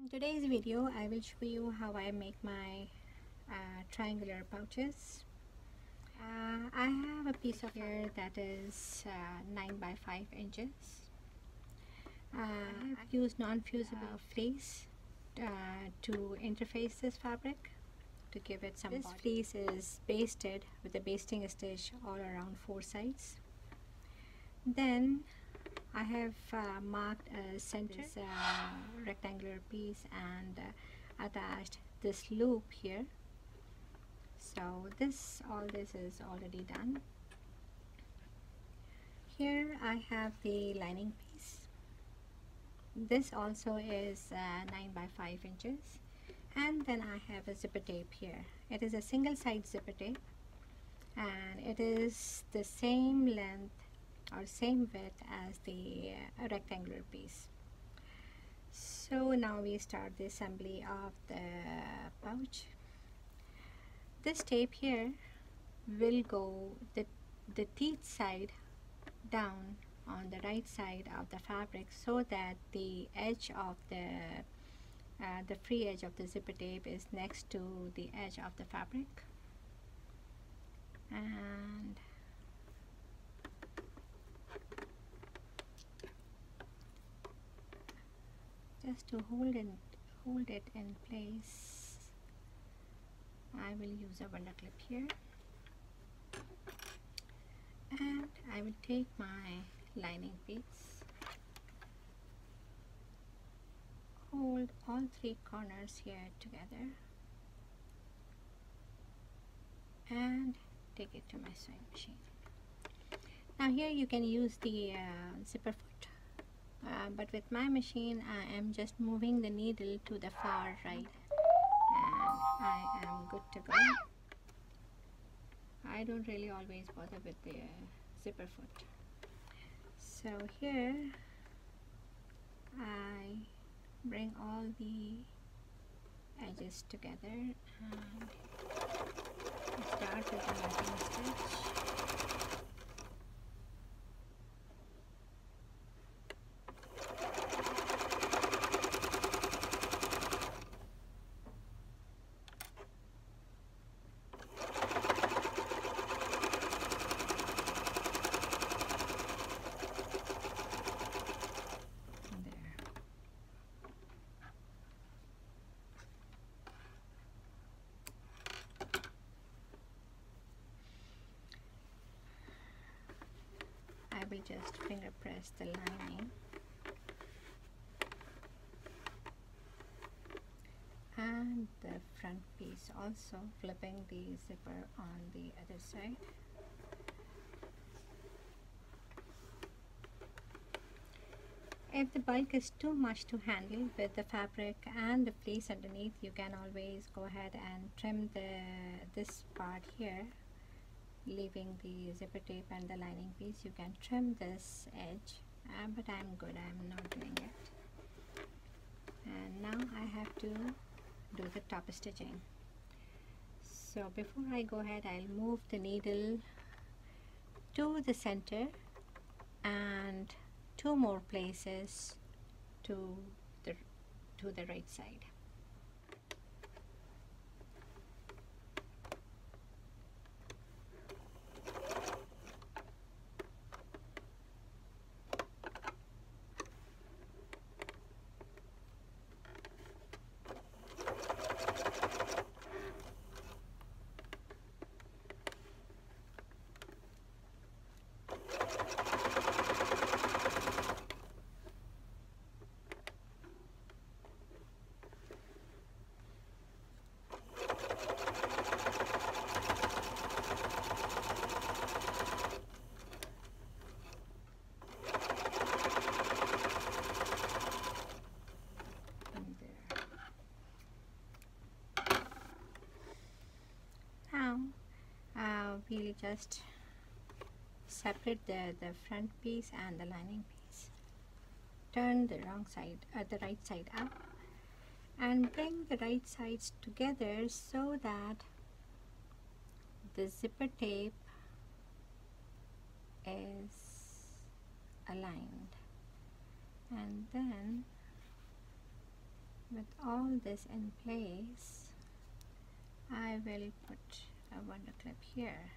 In today's video, I will show you how I make my triangular pouches. I have a piece of here that is 9 by 5 inches. I have used non-fusible fleece to interface this fabric to give it some body. This fleece is basted with a basting stitch all around 4 sides. Then I have marked a center rectangular piece and attached this loop here. So all this is already done. Here I have the lining piece. This also is 9 by 5 inches, and then I have a zipper tape here. It is a single side zipper tape, and it is the same length or same width as the rectangular piece. So now we start the assembly of the pouch. This tape here will go the teeth side down on the right side of the fabric, so that the edge of the free edge of the zipper tape is next to the edge of the fabric. And just to hold it in place, I will use a window clip here, and I will take my lining piece, hold all 3 corners here together, and take it to my sewing machine. Now here you can use the zipper foot, but with my machine I am just moving the needle to the far right, and I am good to go. I don't really always bother with the zipper foot. So here I bring all the edges together and start with the knotting stitch. I will just finger press the lining and the front piece, also flipping the zipper on the other side. If the bulk is too much to handle with the fabric and the fleece underneath, you can always go ahead and trim this part here, leaving the zipper tape and the lining piece. You can trim this edge, but I'm good, I'm not doing it. And now I have to do the top stitching. So before I go ahead, I'll move the needle to the center and 2 more places to the right side. We'll just separate the front piece and the lining piece, turn the right side up, and bring the right sides together so that the zipper tape is aligned, and then with all this in place, I will put a wonder clip here.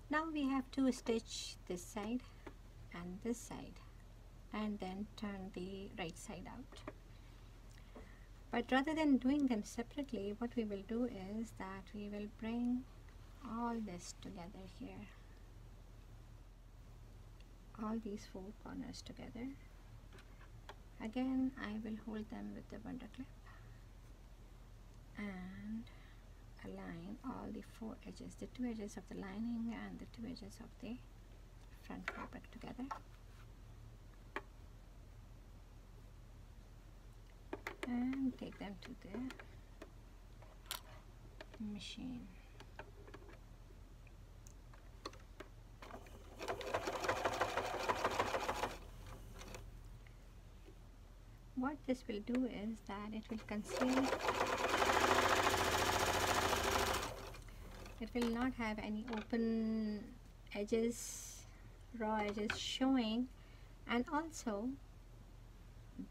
Now we have to stitch this side and this side and then turn the right side out. But rather than doing them separately, what we will do is that we will bring all this together here, all these four corners together. Again, I will hold them with the wonder clip and align all the four edges, the two edges of the lining and the two edges of the front fabric together. And take them to the machine. What this will do is that it will conceal, it will not have any open edges, raw edges showing, and also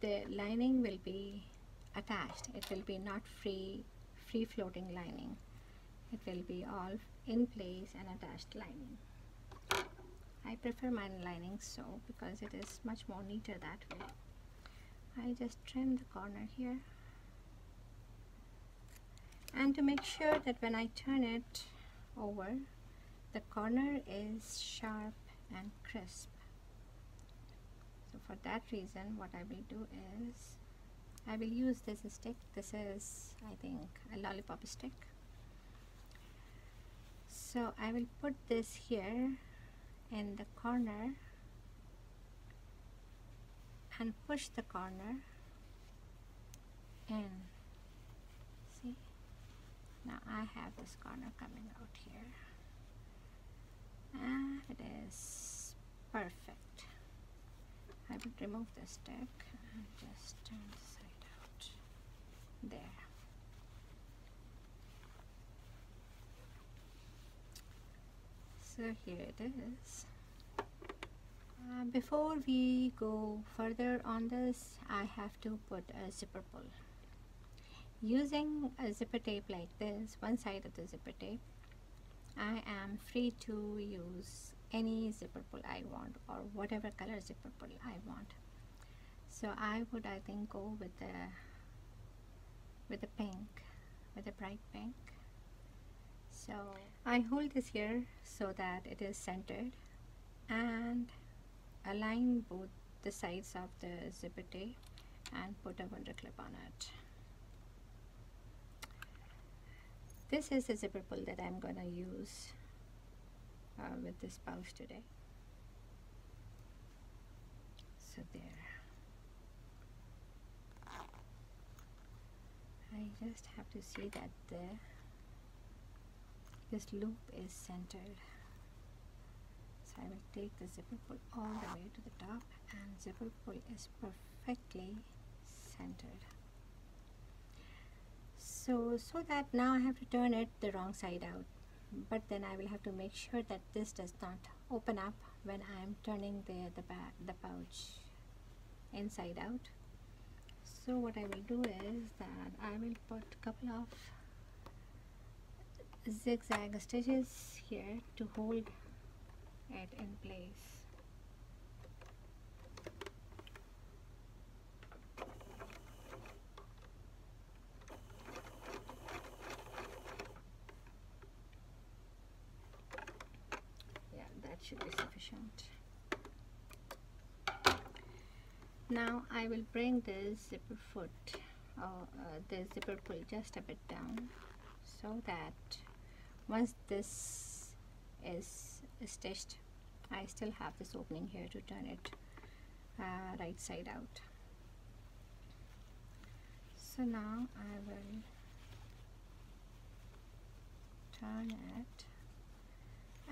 the lining will be attached. It will be not free floating lining. It will be all in place and attached lining. I prefer my lining so because it is much more neater that way. I'll just trim the corner here, and to make sure that when I turn it over, the corner is sharp and crisp. So for that reason, what I will do is I will use this stick. This is, I think, a lollipop stick. So I will put this here in the corner and push the corner in. See? Now I have this corner coming out here. And it is perfect. I will remove the stick and just turn the side out. There. So here it is. Before we go further on this, I have to put a zipper pull. Using a zipper tape like this, one side of the zipper tape, I am free to use any zipper pull I want, or whatever color zipper pull I want. So I would, I think, go with the pink, with a bright pink. So I hold this here so that it is centered, and align both the sides of the zipper tape and put a wonder clip on it. This is the zipper pull that I'm going to use with this pouch today. So there. I just have to see that this loop is centered. So I will take the zipper pull all the way to the top, and zipper pull is perfectly centered. So that now I have to turn it the wrong side out, but then I will have to make sure that this does not open up when I am turning the pouch inside out. So what I will do is that I will put a couple of zigzag stitches here to hold it in place. Yeah, that should be sufficient. Now I will bring the zipper foot, the zipper pull just a bit down, so that once this is stitched, I still have this opening here to turn it right side out. So now I will turn it,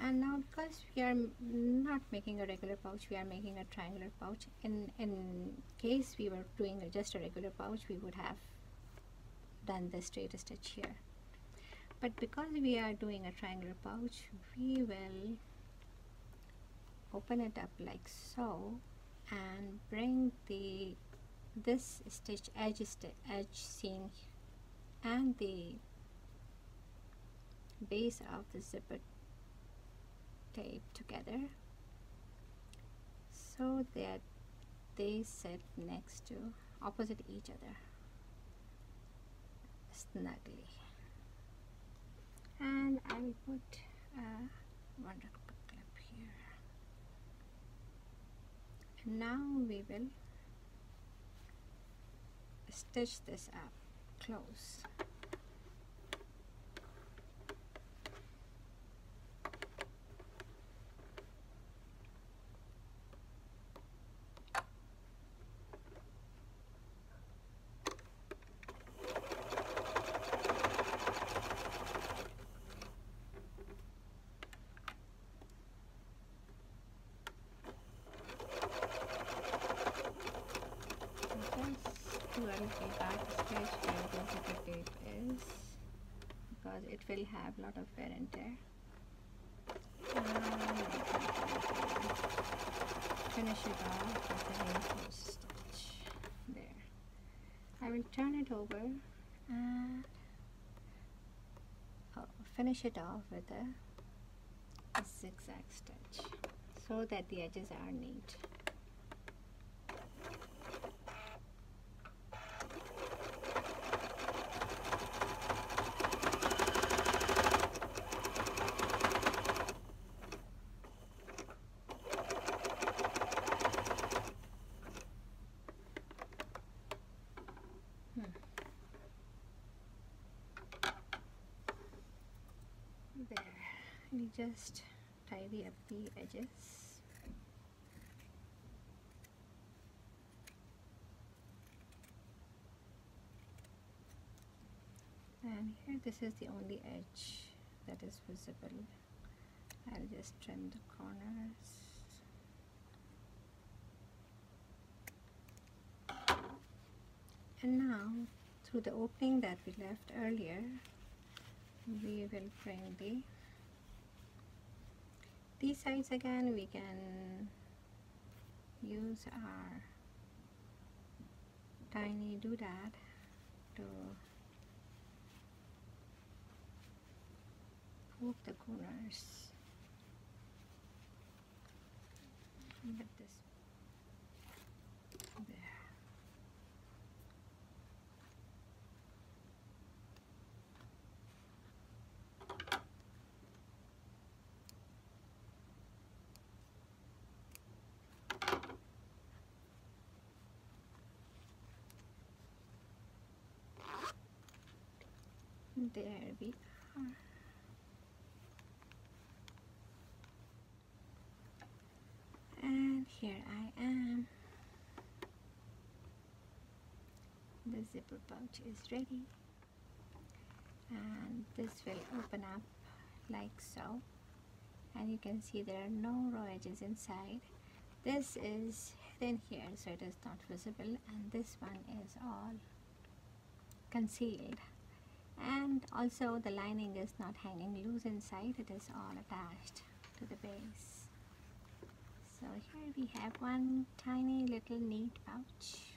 and now because we are not making a regular pouch, we are making a triangular pouch. In case we were doing just a regular pouch, we would have done the straight stitch here. But because we are doing a triangular pouch, we will open it up like so and bring the this edge seam and the base of the zipper tape together so that they sit next to opposite each other snugly. And I will put one clip here. And now we will stitch this up close. Back stitch where the zipper tape is, because it will have a lot of wear and tear. Finish it off with a reinforced stitch. There. I will turn it over and finish it off with a zigzag stitch so that the edges are neat. There, we just tidy up the edges. And here, this is the only edge that is visible. I'll just trim the corners. And now, through the opening that we left earlier, we will bring these sides again. We can use our tiny doodad to poke the corners with this. There. There we are. And here I am. The zipper pouch is ready. And this will open up like so. And you can see there are no raw edges inside. This is hidden here, so it is not visible. And this one is all concealed. And also the lining is not hanging loose inside, it is all attached to the base. So here we have one tiny little neat pouch,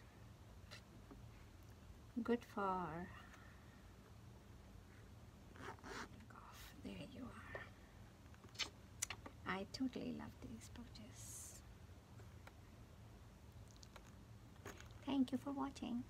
good for, there you are. I totally love these pouches. Thank you for watching.